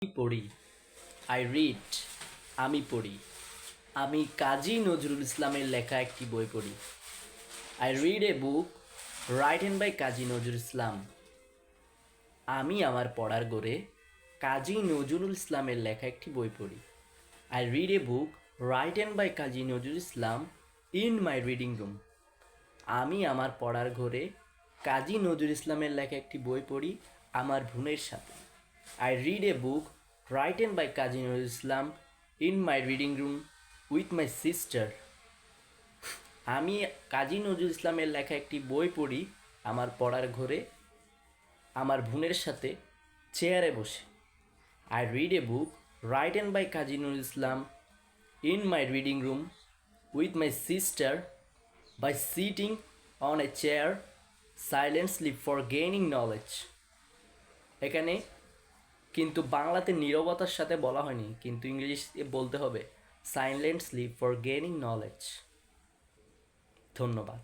আমি পড়ি, I read. আমি পড়ি, আমি কাজী নজরুল ইসলামের লেখা একটি বই পড়ি। I read a book written by Kazi Nazrul Islam. আমি আমার পড়ার ঘরে কাজী নজরুল ইসলামের লেখা একটি বই পড়ি। I read a book written by Kazi Nazrul Islam in my reading room. আমি আমার পড়ার ঘরে কাজী নজরুল ইসলামের লেখা একটি বই পড়ি আমার বোনের সাথে। I read a book written by Kazi Nazrul Islam in my reading room with my sister. আমি কাজী নজরুল ইসলামের লেখা একটি বই পড়ি আমার পড়ার ঘরে আমার বোনের সাথে চেয়ারে বসে। I read a book written by Kazi Nazrul Islam in my reading room with my sister by sitting on a chair silently for gaining knowledge। এখানে কিন্তু বাংলাতে নীরবতার সাথে বলা হয়নি, কিন্তু ইংলিশে বলতে হবে সাইলেন্টলি ফর গেইনিং নলেজ। ধন্যবাদ।